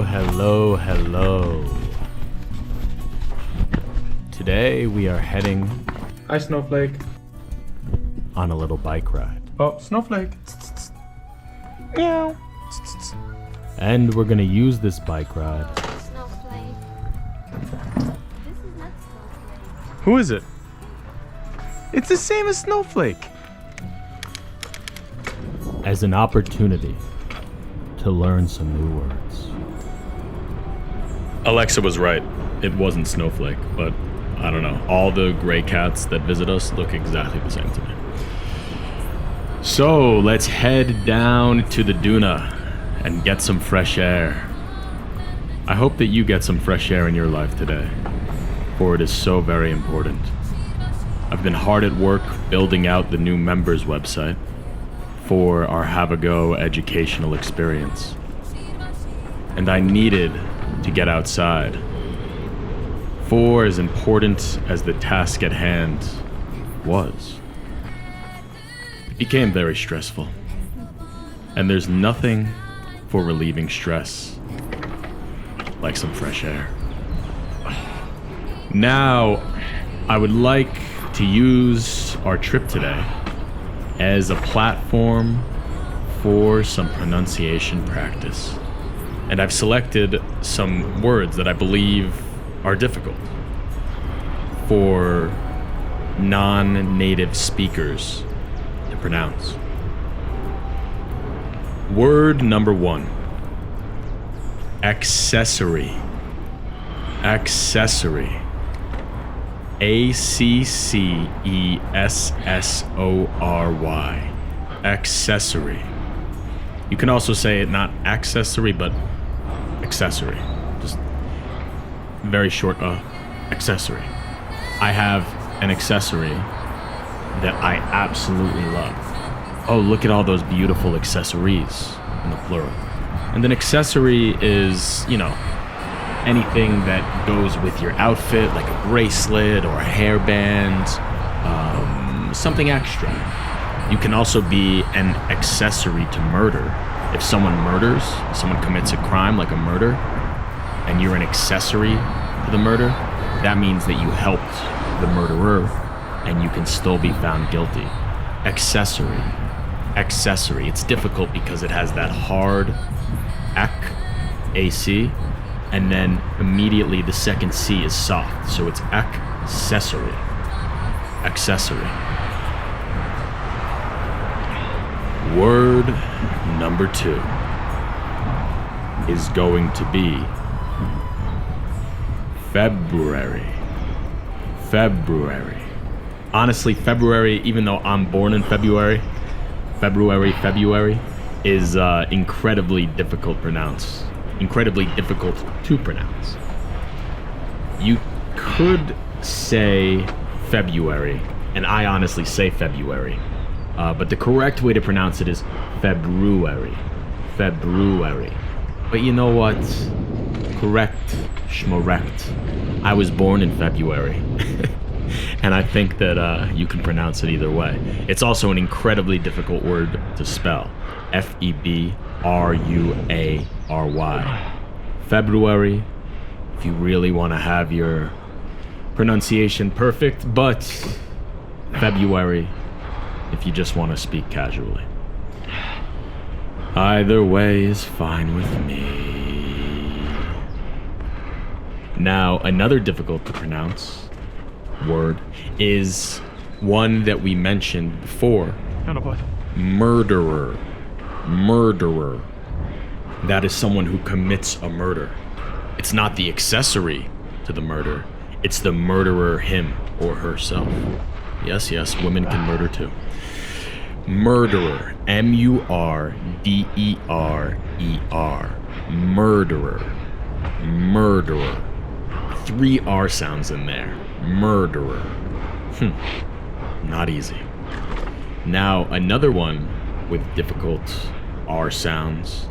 hello, hello. Today we are heading Hi, Snowflake. on a little bike ride. Oh, Snowflake. Meow. And we're gonna use this bike ride Snowflake. This is not Snowflake. Who is it? It's the same as Snowflake. as an opportunity to learn some new words. Alexa was right. It wasn't Snowflake, but I don't know. All the gray cats that visit us look exactly the same to me. So let's head down to the Duna and get some fresh air. I hope that you get some fresh air in your life today, for it is so very important. I've been hard at work building out the new members website for our Have a Go educational experience. And I needed to get outside. For as important as the task at hand was, it became very stressful. And there's nothing for relieving stress like some fresh air. Now, I would like to use our trip today as a platform for some pronunciation practice. And I've selected some words that I believe are difficult for non-native speakers to pronounce. Word number 1. Accessory. Accessory. A-C-C-E-S-S-O-R-Y. Accessory. You can also say it not accessory, but accessory. Just very short, accessory. I have an accessory that I absolutely love. Oh, look at all those beautiful accessories in the plural. And an accessory is, you know, anything that goes with your outfit, like a bracelet or a hairband, something extra. You can also be an accessory to murder. If someone murders, someone commits a crime like a murder, and you're an accessory to the murder, that means that you helped the murderer, and you can still be found guilty. Accessory. Accessory. It's difficult because it has that hard AC, and then immediately the second C is soft, so it's accessory. Accessory. Word number 2 is going to be February. February. Honestly, February, even though I'm born in February, February is incredibly difficult to pronounce. You could say February, and I honestly say February, but the correct way to pronounce it is February. February. But you know what? Correct, schmorrect. I was born in February. And I think that you can pronounce it either way. It's also an incredibly difficult word to spell. February. February, if you really want to have your pronunciation perfect, but February, if you just want to speak casually. Either way is fine with me. Now, another difficult to pronounce word is one that we mentioned before. Murderer. Murderer. That is someone who commits a murder. It's not the accessory to the murder. It's the murderer, him or herself. Yes, women can murder too. Murderer. M-U-R-D-E-R-E-R. Murderer. Murderer. 3 R sounds in there. Murderer. Not easy. Now, another one with difficult R sounds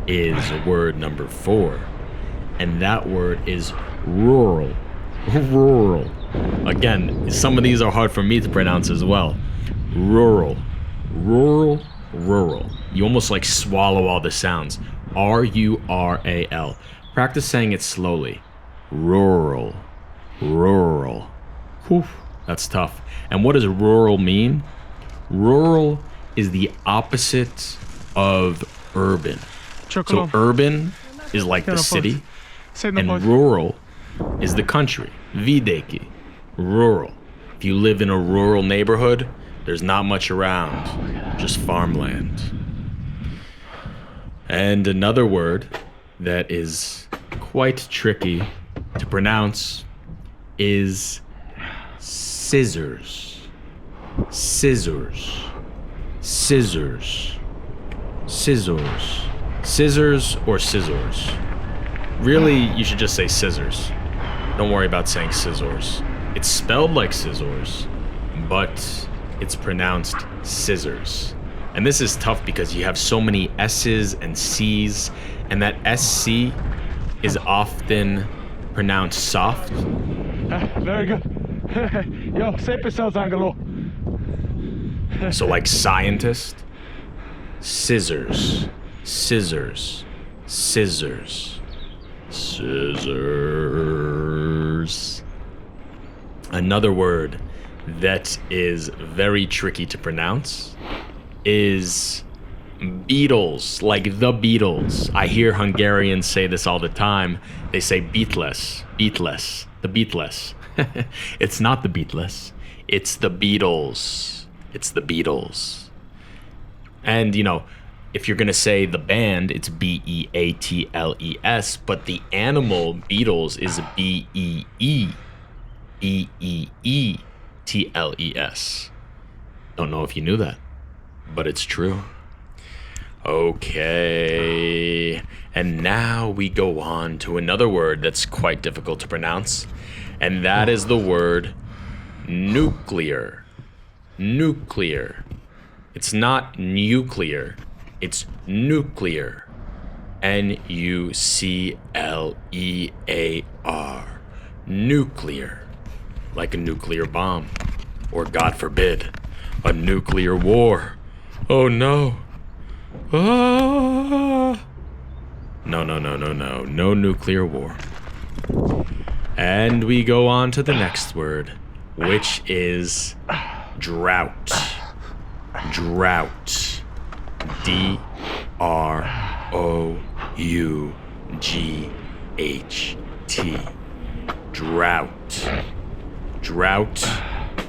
is word number 4. And that word is rural. Rural. Again, some of these are hard for me to pronounce as well. Rural. Rural. Rural. You almost like swallow all the sounds. R-U-R-A-L. Practice saying it slowly. Rural. Rural. Whew, that's tough. And what does rural mean? Rural is the opposite of urban. So urban is like the city, and rural is the country. Videki. Rural. If you live in a rural neighborhood, there's not much around, just farmland. And another word that is quite tricky to pronounce is scissors. Scissors. Scissors. Scissors. Scissors or scissors. Really, you should just say scissors. Don't worry about saying scissors. It's spelled like scissors, but it's pronounced scissors. And this is tough because you have so many S's and C's, and that SC is often pronounced soft. Very good. Yo, sempre sells Angelo. So like scientist, scissors, scissors, scissors, scissors. Another word that is very tricky to pronounce is Beatles, like the Beatles. I hear Hungarians say this all the time. They say Beatles, Beatles, the Beatles. It's not the Beatles, it's the Beatles. It's the Beatles. And, you know, if you're going to say the band, it's B-E-A-T-L-E-S, but the animal Beatles is B-E-E-B-E-E-T-L-E-S. Don't know if you knew that, but it's true. Okay. And now we go on to another word that's quite difficult to pronounce, and that is the word nuclear. Nuclear. It's not nuclear. It's nuclear. N-U-C-L-E-A-R. Nuclear. Like a nuclear bomb. Or, God forbid, a nuclear war. Oh no. Ah. No. No nuclear war. And we go on to the next word, which is drought. Drought. D-R-O-U-G-H-T. Drought. Drought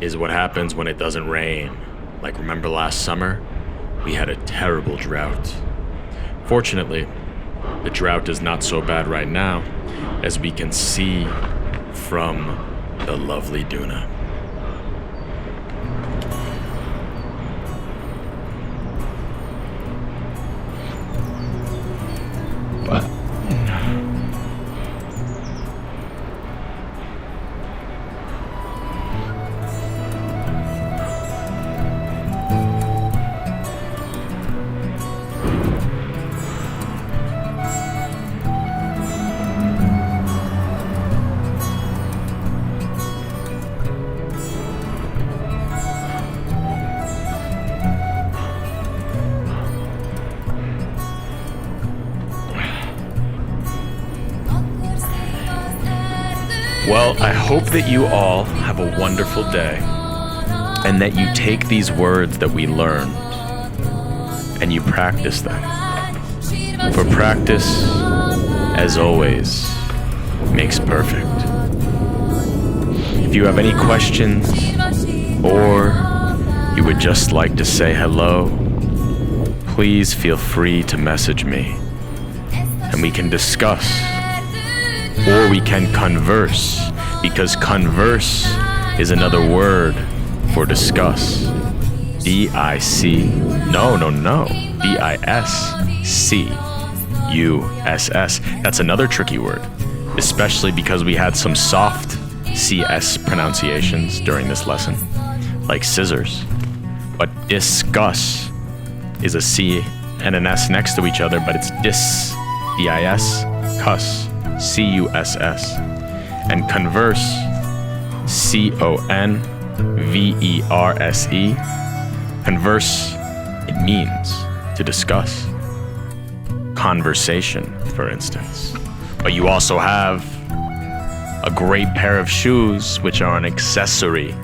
is what happens when it doesn't rain. Like, remember last summer? We had a terrible drought. Fortunately, the drought is not so bad right now, as we can see from the lovely Duna. Well, I hope that you all have a wonderful day, and that you take these words that we learned and you practice them. For practice, as always, makes perfect. If you have any questions, or you would just like to say hello, please feel free to message me, and we can discuss. Or we can converse, because converse is another word for discuss. D-I-C, no, D-I-S-C-U-S-S. That's another tricky word, especially because we had some soft CS pronunciations during this lesson, like scissors. But discuss is a C and an S next to each other, but it's dis, D-I-S, cuss. C-U-S-S, and converse, C-O-N-V-E-R-S-E. Converse, it means to discuss. conversation, for instance. But you also have a great pair of shoes, which are an accessory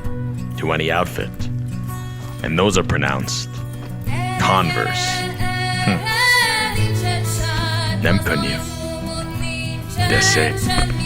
to any outfit. And those are pronounced Converse. N'aime pas mieux. D'essayer.